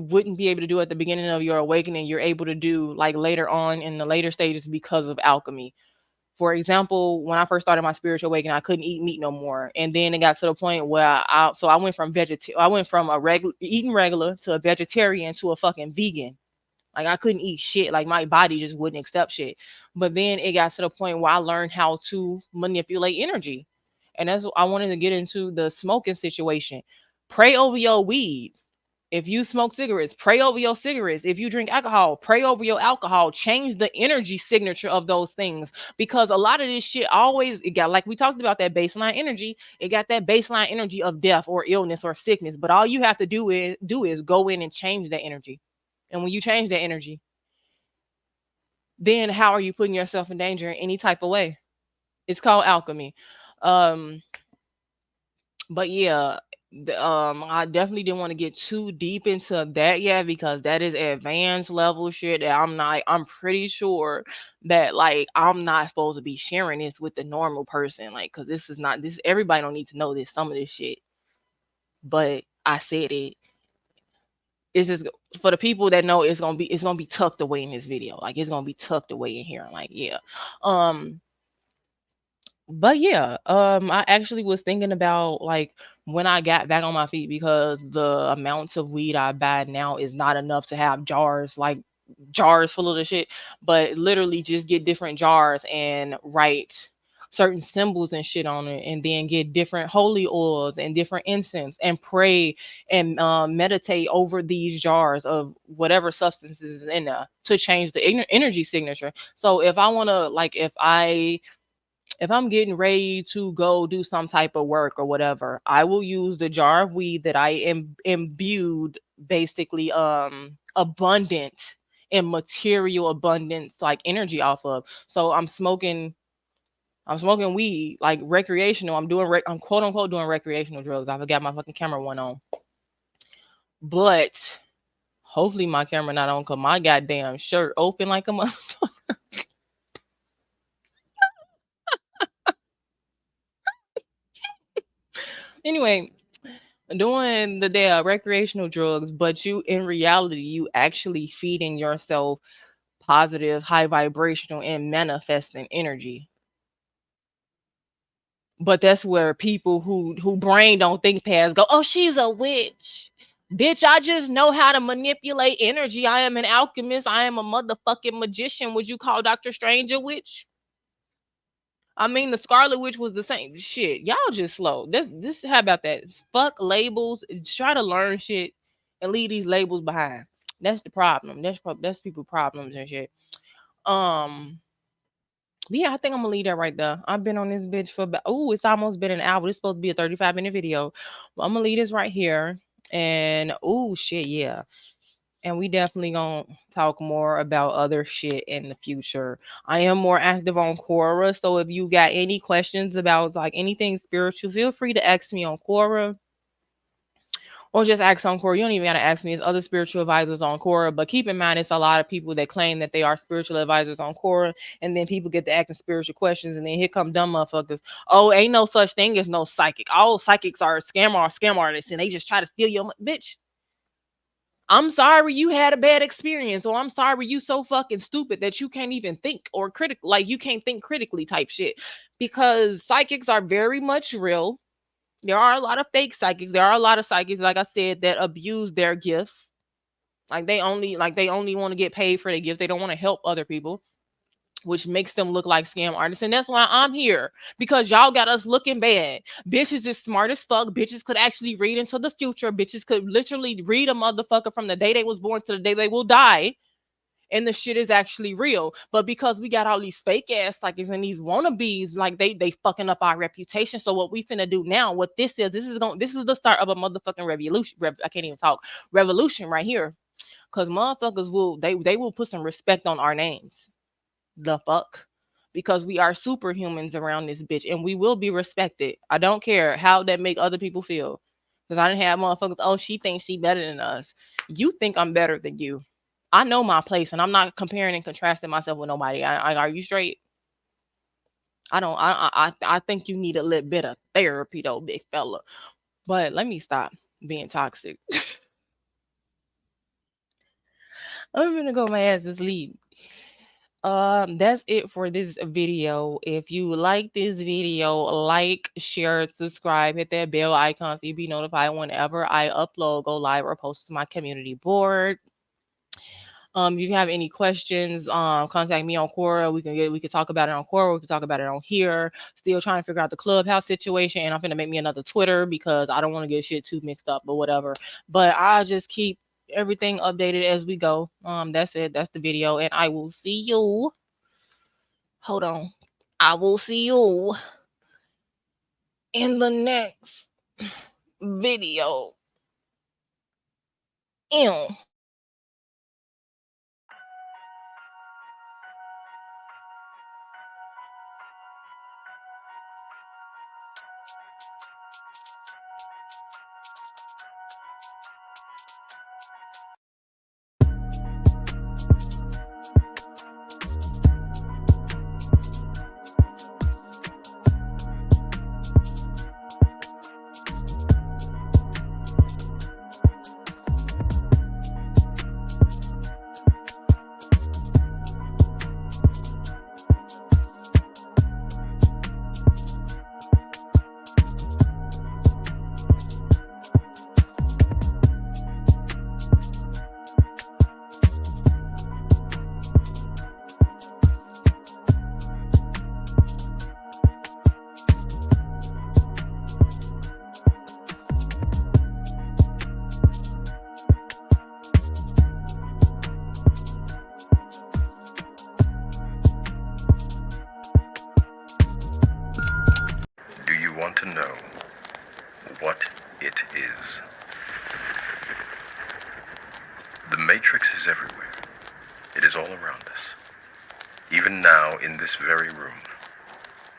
A: wouldn't be able to do at the beginning of your awakening, you're able to do like later on in the later stages because of alchemy. For example, when I first started my spiritual awakening, I couldn't eat meat no more, and then it got to the point where I went from I went from a regular eating regular to a vegetarian to a fucking vegan. Like I couldn't eat shit. Like my body just wouldn't accept shit. But then it got to the point where I learned how to manipulate energy. And that's I wanted to get into the smoking situation. Pray over your weed. If you smoke cigarettes, pray over your cigarettes. If you drink alcohol, pray over your alcohol. Change the energy signature of those things, because a lot of this shit always it got, like we talked about, that baseline energy. It got that baseline energy of death or illness or sickness. But all you have to do is go in and change that energy. And when you change that energy, then how are you putting yourself in danger in any type of way? It's called alchemy. Um, but yeah, I definitely didn't want to get too deep into that yet because that is advanced level shit that I'm pretty sure that like I'm not supposed to be sharing this with the normal person, like, because this is not this everybody don't need to know this, some of this shit. But I said it. It's just for the people that know, it's gonna be tucked away in this video. Like it's gonna be tucked away in here. Like, yeah. Um but yeah, I actually was thinking about like when I got back on my feet, because the amounts of weed I buy now is not enough to have jars, like jars full of the shit, but literally just get different jars and write certain symbols and shit on it, and then get different holy oils and different incense and pray and meditate over these jars of whatever substances is in there to change the energy signature. So if I want to, like, if I'm getting ready to go do some type of work or whatever, I will use the jar of weed that I am imbued basically abundant and material abundance, like energy off of. So I'm smoking weed like recreational. I'm quote unquote doing recreational drugs. I forgot my fucking camera went on. But hopefully my camera not on, cause my goddamn shirt open like a motherfucker. Anyway, doing the recreational drugs, but you in reality you actually feeding yourself positive, high vibrational, and manifesting energy. But that's where people who brain don't think past go, oh, she's a witch. Bitch, I just know how to manipulate energy. I am an alchemist. I am a motherfucking magician. Would you call Dr. Strange a witch? I mean, the Scarlet Witch was the same shit. Y'all just slow. This how about that? Fuck labels. Just try to learn shit and leave these labels behind. That's the problem. That's people problems and shit. Um, but yeah, I think I'm gonna leave that right there. I've been on this bitch for about, oh, it's almost been an hour. It's supposed to be a 35-minute video. But I'm gonna leave this right here. And oh shit, yeah. And we definitely gonna talk more about other shit in the future. I am more active on Quora, so if you got any questions about like anything spiritual, feel free to ask me on Quora, or just ask on Quora. You don't even gotta ask me. It's other spiritual advisors on Quora, but keep in mind it's a lot of people that claim that they are spiritual advisors on Quora, and then people get to asking spiritual questions, and then here come dumb motherfuckers. Oh, ain't no such thing as no psychic. All psychics are scam artists, and they just try to steal your bitch. I'm sorry you had a bad experience, or I'm sorry you so fucking stupid that you can't even think or like you can't think critically type shit. Because psychics are very much real. There are a lot of fake psychics. There are a lot of psychics, like I said, that abuse their gifts. Like they only want to get paid for their gifts. They don't want to help other people, which makes them look like scam artists. And that's why I'm here, because y'all got us looking bad. Bitches is smart as fuck. Bitches could actually read into the future. Bitches could literally read a motherfucker from the day they was born to the day they will die. And the shit is actually real. But because we got all these fake ass psychics and these wannabes, like they fucking up our reputation. So what we finna do now, what this is the start of a motherfucking revolution. I can't even talk. Revolution right here. Cause motherfuckers they will put some respect on our names. The fuck? Because we are superhumans around this bitch, and we will be respected. I don't care how that make other people feel. Because I didn't have motherfuckers, oh, she thinks she better than us. You think I'm better than you. I know my place, and I'm not comparing and contrasting myself with nobody. Are you straight? I don't. I think you need a little bit of therapy, though, big fella. But let me stop being toxic. I'm gonna go my ass to sleep. That's it for this video. If you like this video, like, share, subscribe, hit that bell icon so you be notified whenever I upload, go live, or post to my community board. If you have any questions, contact me on Quora. We can talk about it on Quora. We can talk about it on here. Still trying to figure out the Clubhouse situation, and I'm gonna make me another Twitter because I don't want to get shit too mixed up, but whatever. But I'll just keep everything updated as we go. That's it. That's the video, and I will see you. Hold on. I will see you in the next video. Ew.
B: Do you want to know what it is? The Matrix is everywhere. It is all around us. Even now, in this very room.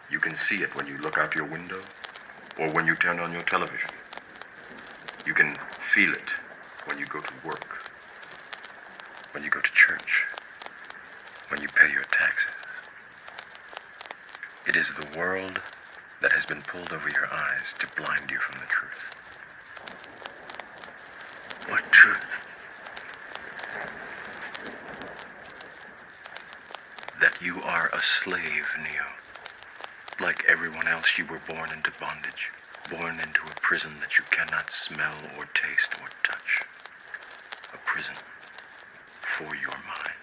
B: You can see it when you look out your window or when you turn on your television. You can feel it when you go to work, when you go to church, when you pay your taxes. It is the world that has been pulled over your eyes to blind you from the truth. What truth? That you are a slave, Neo. Like everyone else, you were born into bondage, born into a prison that you cannot smell or taste or touch. A prison for your mind.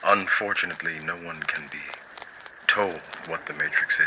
B: Unfortunately, no one can be told what the Matrix is.